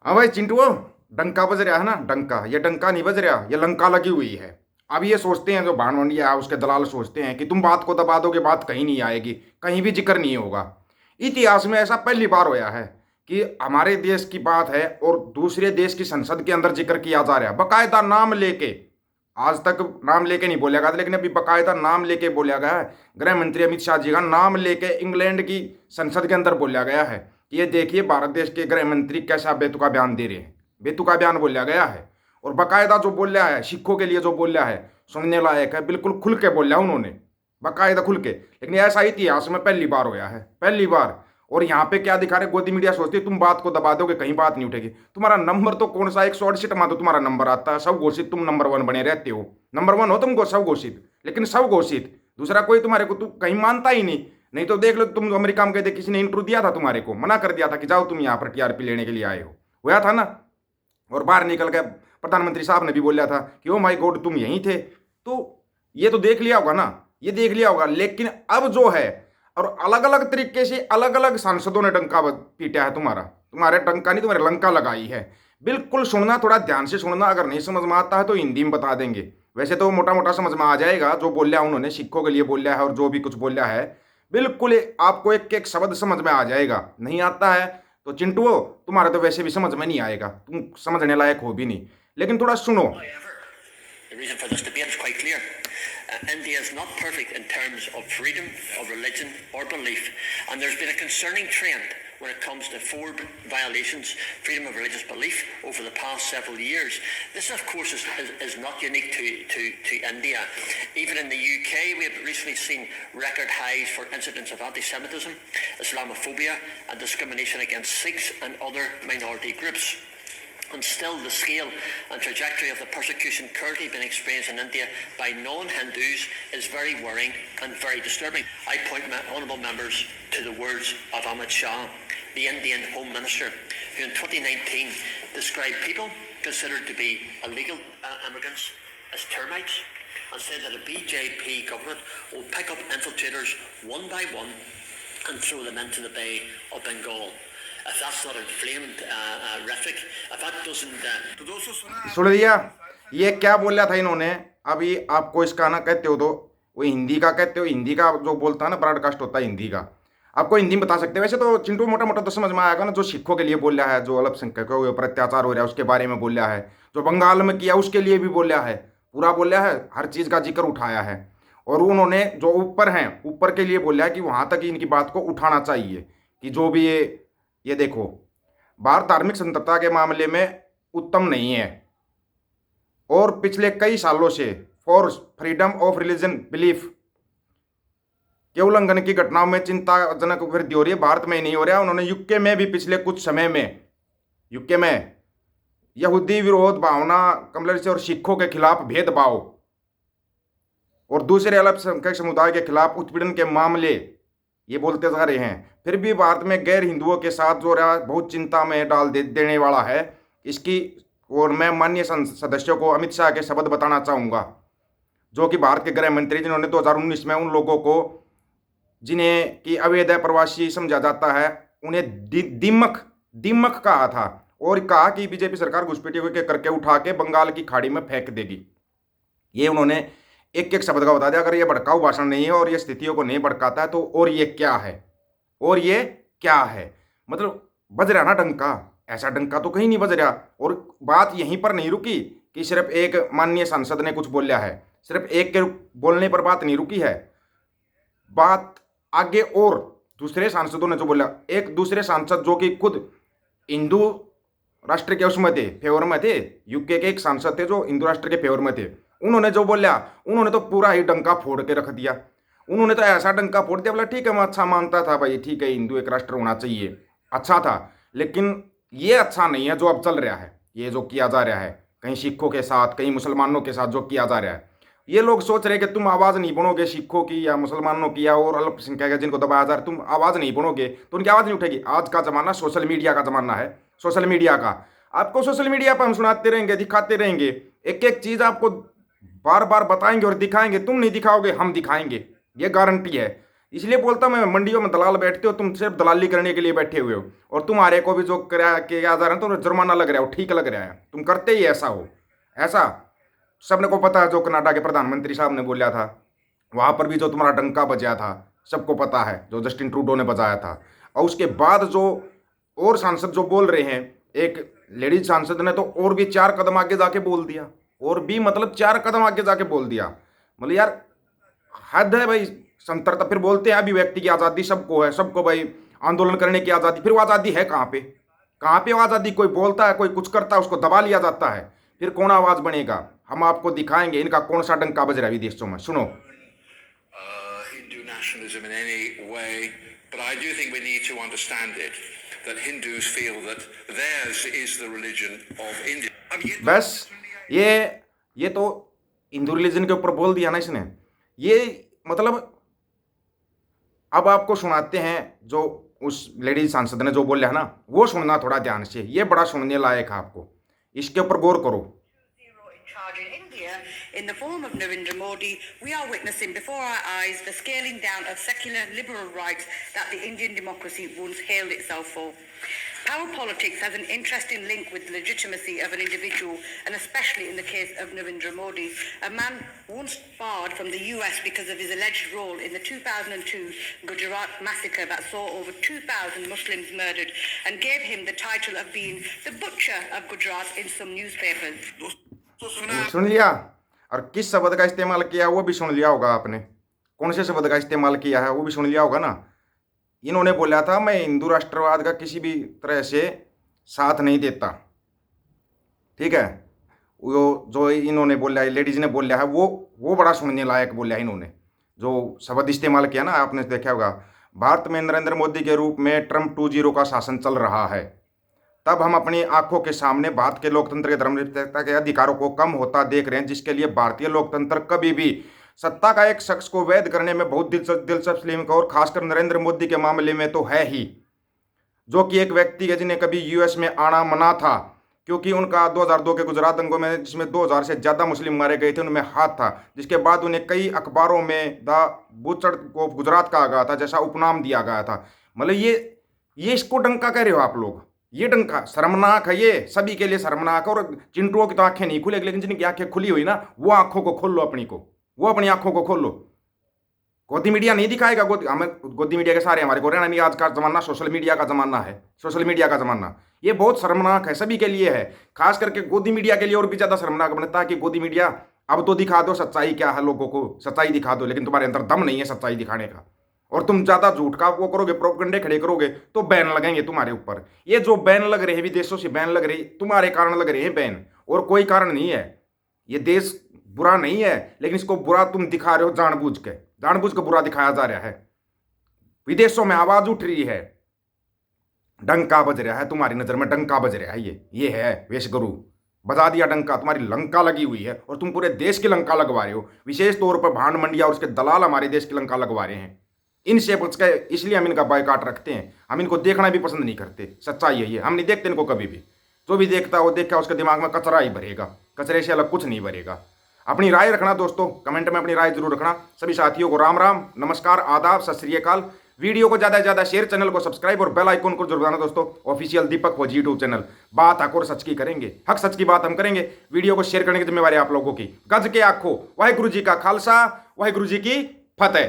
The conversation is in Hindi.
हाँ भाई चिंटू, डंका बज रहा है ना। डंका, ये डंका नहीं बज रहा, ये लंका लगी हुई है। अब ये सोचते हैं जो भानवंडिया है उसके दलाल सोचते हैं कि तुम बात को दबा दोगे, बात कहीं नहीं आएगी, कहीं भी जिक्र नहीं होगा। इतिहास में ऐसा पहली बार होया है कि हमारे देश की बात है और दूसरे देश की संसद के अंदर जिक्र किया जा रहा है, बकायदा नाम लेके। आज तक नाम लेके नहीं बोला गया था, लेकिन अभी बकायदा नाम लेके बोला गया है। गृह मंत्री अमित शाह जी का नाम लेके इंग्लैंड की संसद के अंदर बोला गया है कि ये देखिए भारत देश के गृह मंत्री कैसा बेतुका बयान दे रहे हैं। बेतुका बयान बोला गया है और बकायदा जो बोला है सिखों के लिए, जो बोला है सुनने लायक है, बिल्कुल खुल के बोला उन्होंने, बकायदा खुल के। लेकिन ऐसा इतिहास में पहली बार होया है, पहली बार। और यहाँ पे क्या दिखा रहे, गोदी मीडिया सोचती है तुम बात को दबा दोगे, कहीं बात नहीं उठेगी। तुम्हारा नंबर तो कौन सा 168 में तो तुम्हारा नंबर आता है, सब घोषित तुम नंबर 1 बने रहते हो। नंबर 1 हो तुमको, सब घोषित, लेकिन सब घोषित। दूसरा कोई तुम्हारे को कहीं मानता ही नहीं। नहीं तो देख लो, तुम अमेरिका में गए थे, किसी ने इंटरव्यू दिया था तुम्हारे को, मना कर दिया था कि जाओ तुम यहाँ पर टीआरपी लेने के लिए आए हो, हुआ था ना। और बाहर निकल गए, प्रधानमंत्री साहब ने भी बोला था कि ओ माय गॉड तुम यहीं थे। तो ये तो देख लिया होगा ना, ये देख लिया होगा। लेकिन अब जो है, और अलग अलग तरीके से अलग अलग सांसदों ने डंका पीटा है तुम्हारा, तुम्हारे डंका नहीं तुम्हारे लंका लगाई है। बिल्कुल सुनना, थोड़ा ध्यान से सुनना। अगर नहीं समझ में आता है तो हिंदी में बता देंगे, वैसे तो मोटा मोटा समझ में आ जाएगा। जो बोला उन्होंने सिखों के लिए बोला है और जो भी कुछ बोला है, बिल्कुल आपको एक एक शब्द समझ में आ जाएगा। नहीं आता है तो चिंटू तुम्हारे तो वैसे भी समझ में नहीं आएगा, तुम समझने लायक हो भी नहीं। लेकिन थोड़ा सुनो। The reason for this debate is quite clear. India is not perfect in terms of freedom of religion or belief, and there's been a concerning trend when it comes to four violations, freedom of religious belief, over the past several years. This, of course, is not unique to India. Even in the UK, we have recently seen record highs for incidents of anti-Semitism, Islamophobia, and discrimination against Sikhs and other minority groups. And still, the scale and trajectory of the persecution currently being experienced in India by non-Hindus is very worrying and very disturbing. I point my honourable members to the words of Amit Shah, the Indian Home Minister, who in 2019 described people considered to be illegal immigrants as termites, and said that a BJP government will pick up infiltrators one by one and throw them into the Bay of Bengal. If that's not inflamed rhetoric, if that doesn't... सुन लिया ये क्या बोला था इन्होंने। अभी आपको इसका ना कहते हो तो वो हिंदी का कहते हो, हिंदी का जो बोलता है ना, ब्रॉडकास्ट होता है हिंदी का, आपको हिंदी में बता सकते हैं। वैसे तो चिंटू मोटा मोटा तो समझ में आएगा ना। जो सिखों के लिए बोल रहा है, जो अल्पसंख्यकों के ऊपर अत्याचार हो रहा है उसके बारे में बोल रहा है, जो बंगाल में किया उसके लिए भी बोल रहा है, पूरा बोल रहा है, हर चीज़ का जिक्र उठाया है। और उन्होंने जो ऊपर हैं, ऊपर के लिए बोल रहा है कि वहाँ तक इनकी बात को उठाना चाहिए कि जो भी ये देखो, भारत धार्मिक स्वतंत्रता के मामले में उत्तम नहीं है और पिछले कई सालों से for freedom of religion belief के उल्लंघन की घटनाओं में चिंताजनक वृद्धि हो रही है। भारत में ही नहीं हो रहा, उन्होंने यूके में भी पिछले कुछ समय में, यूके में यहूदी विरोध भावना, कम्युनिस्ट और सिखों के खिलाफ भेदभाव और दूसरे अल्पसंख्यक समुदाय के खिलाफ उत्पीड़न के मामले ये बोलते जा रहे हैं। फिर भी भारत में गैर हिंदुओं के साथ जो रहा बहुत चिंता में डाल देने वाला है इसकी। और मैं माननीय सदस्यों को अमित शाह के शब्द बताना चाहूँगा, जो कि भारत के गृह मंत्री, जिन्होंने 2019 में उन लोगों को जिन्हें कि अवैध प्रवासी समझा जाता है उन्हें दिमक कहा था और कहा कि बीजेपी सरकार घुसपैठियों के करके उठा के बंगाल की खाड़ी में फेंक देगी। ये उन्होंने एक एक शब्द का बता दिया। अगर ये भड़काऊ भाषण नहीं है और ये स्थितियों को नहीं भड़काता है तो और ये क्या है, और ये क्या है। मतलब बज रहा ना डंका, ऐसा डंका तो कहीं नहीं बज रहा। और बात यहीं पर नहीं रुकी कि सिर्फ एक माननीय सांसद ने कुछ बोला है, सिर्फ एक के बोलने पर बात नहीं रुकी है, बात आगे और दूसरे सांसदों ने जो बोला। एक दूसरे सांसद जो कि खुद हिंदू राष्ट्र के उसमें थे, फेवर में थे, यूके के एक सांसद थे जो हिंदू राष्ट्र के फेवर में थे, उन्होंने जो बोला उन्होंने तो पूरा ही डंका फोड़ के रख दिया। उन्होंने तो ऐसा डंका फोड़ दिया, बोला ठीक है मैं अच्छा मानता था भाई, ठीक है हिंदू एक राष्ट्र होना चाहिए, अच्छा था। लेकिन ये अच्छा नहीं है जो अब चल रहा है, ये जो किया जा रहा है कहीं सिखों के साथ, कहीं मुसलमानों के साथ जो किया जा रहा है। ये लोग सोच रहे कि तुम आवाज़ नहीं बनोगे सिखों की या मुसलमानों की या और अल्पसंख्यक जिनको दबाया जा रहा है, तुम आवाज़ नहीं बनोगे तो उनकी आवाज़ नहीं उठेगी। आज का ज़माना सोशल मीडिया का ज़माना है, सोशल मीडिया का। आपको सोशल मीडिया पर हम सुनाते रहेंगे, दिखाते रहेंगे, एक एक चीज़ आपको बार बार बताएंगे और दिखाएंगे। तुम नहीं दिखाओगे, हम दिखाएंगे, ये गारंटी है। इसलिए बोलता मैं, मंडियों में दलाल बैठते हो, तुम सिर्फ दलाली करने के लिए बैठे हुए हो, और तुम्हारे को भी जो किया जा रहा है तो जुर्माना लग रहा है, ठीक लग रहा है, तुम करते ही ऐसा हो। ऐसा सबने को पता है, जो कनाडा के प्रधानमंत्री साहब ने बोला था, वहां पर भी जो तुम्हारा डंका बजा था सबको पता है, जो जस्टिन ट्रूडो ने बजाया था। और उसके बाद जो और सांसद जो बोल रहे हैं, एक लेडीज सांसद ने तो और भी 4 कदम आगे जाके बोल दिया, और भी मतलब 4 कदम आगे जाके बोल दिया। मतलब यार हद है भाई, संतरता। फिर बोलते हैं अभिव्यक्ति की आज़ादी सबको है, सबको भाई आंदोलन करने की आज़ादी। फिर वो आज़ादी है कहाँ पे? कहाँ पे वो आज़ादी? कोई बोलता है, कोई कुछ करता है, उसको दबा लिया जाता है। फिर कौन आवाज़ बनेगा? हम आपको दिखाएंगे इनका कौन सा डंका बज रहा है विदेशों में। सुनो। Hindu nationalism in any way, but I do think we need to understand it, that Hindus feel that theirs is the religion of India. बस ये तो हिंदू रिलीजन के ऊपर बोल दिया ना इसने। ये मतलब अब आपको सुनाते हैं जो उस लेडीज सांसद ने जो बोला है ना, वो सुनना थोड़ा ध्यान से, ये बड़ा सुनने लायक है, आपको इसके ऊपर गौर करो। In the form of Narendra Modi, we are witnessing before our eyes the scaling down of secular liberal rights that the Indian democracy once hailed itself for. Power politics has an interesting link with the legitimacy of an individual, and especially in the case of Narendra Modi, a man once barred from the US because of his alleged role in the 2002 Gujarat massacre that saw over 2,000 Muslims murdered and gave him the title of being the butcher of Gujarat in some newspapers. सुन लिया? और किस शब्द का इस्तेमाल किया वो भी सुन लिया होगा आपने, कौन से शब्द का इस्तेमाल किया है वो भी सुन लिया होगा ना। इन्होंने बोला था मैं हिंदू राष्ट्रवाद का किसी भी तरह से साथ नहीं देता, ठीक है। वो जो इन्होंने बोला है, लेडीज ने बोला है, वो बड़ा सुनने लायक बोला है इन्होंने। जो शब्द इस्तेमाल किया ना, आपने देखा होगा, भारत में नरेंद्र मोदी के रूप में ट्रम्प 2.0 का शासन चल रहा है, तब हम अपनी आंखों के सामने भारत के लोकतंत्र के धर्मनिरपेक्षता के अधिकारों को कम होता देख रहे हैं, जिसके लिए भारतीय लोकतंत्र कभी भी सत्ता का एक शख्स को वैध करने में बहुत दिलचस्प लिंक, और खासकर नरेंद्र मोदी के मामले में तो है ही, जो कि एक व्यक्ति है जिन्हें कभी यूएस में आना मना था, क्योंकि उनका 2002 के गुजरात दंगों में, जिसमें 2000 से ज़्यादा मुस्लिम मारे गए थे, उनमें हाथ था, जिसके बाद उन्हें कई अखबारों में द बुचड़ को गुजरात कहा गया था, जैसा उपनाम दिया गया था। मतलब ये इसको डंका कह रहे हो आप लोग? ये डंका शर्मनाक है, ये सभी के लिए शर्मनाक है। और चिंटुओं की तो आंखें नहीं खुलेगी, लेकिन जिनकी आंखें खुली हुई ना, वो आंखों को खोल लो अपनी को, वो अपनी आंखों को खोल लो। गोदी मीडिया नहीं दिखाएगा, गोदी मीडिया के सारे हमारे को रहना नहीं। आज का जमाना सोशल मीडिया का जमाना है, सोशल मीडिया का जमाना, ये बहुत शर्मनाक है, सभी के लिए है, खास करके गोदी मीडिया के लिए और भी ज्यादा शर्मनाक बनता है कि गोदी मीडिया अब तो दिखा दो सच्चाई क्या है, लोगों को सच्चाई दिखा दो, लेकिन तुम्हारे अंदर दम नहीं है सच्चाई दिखाने का, और तुम ज्यादा झूठ का वो करोगे, प्रोपगंडे खड़े करोगे तो बैन लगेंगे तुम्हारे ऊपर। ये जो बैन लग रहे हैं विदेशों से, बैन लग रही तुम्हारे कारण लग रहे हैं बैन, और कोई कारण नहीं है। ये देश बुरा नहीं है, लेकिन इसको बुरा तुम दिखा रहे हो जानबूझ के बुरा दिखाया जा रहा है। विदेशों में आवाज उठ रही है, डंका बज रहा है, तुम्हारी नजर में डंका बज रहा है। ये है वेश गुरु, बजा दिया डंका, तुम्हारी लंका लगी हुई है, और तुम पूरे देश की लंका लगवा रहे हो। विशेष तौर पर भांड मंडिया और उसके दलाल हमारे देश की लंका लगवा रहे हैं। इनसे बच के इसलिए हम इनका बायकाट रखते हैं, हम इनको देखना भी पसंद नहीं करते। सच्चाई है ये, हम नहीं देखते इनको कभी भी। जो भी देखता है वो देखा, उसके दिमाग में कचरा ही भरेगा, कचरे से अलग कुछ नहीं भरेगा। अपनी राय रखना दोस्तों, कमेंट में अपनी राय जरूर रखना। सभी साथियों को राम राम, नमस्कार, आदाब, सत श्री अकाल। वीडियो को ज़्यादा से ज़्यादा शेयर, चैनल को सब्सक्राइब और बेल आइकन को जरूर दबाना दोस्तों। ऑफिशियल दीपक फौजी यूट्यूब चैनल, बात हक और सच की करेंगे, हक सच की बात हम करेंगे। वीडियो को शेयर करने की जिम्मेवारी आप लोगों की। गज के आखो, वाहिगुरु जी का खालसा, वाहिगुरु जी की फतेह।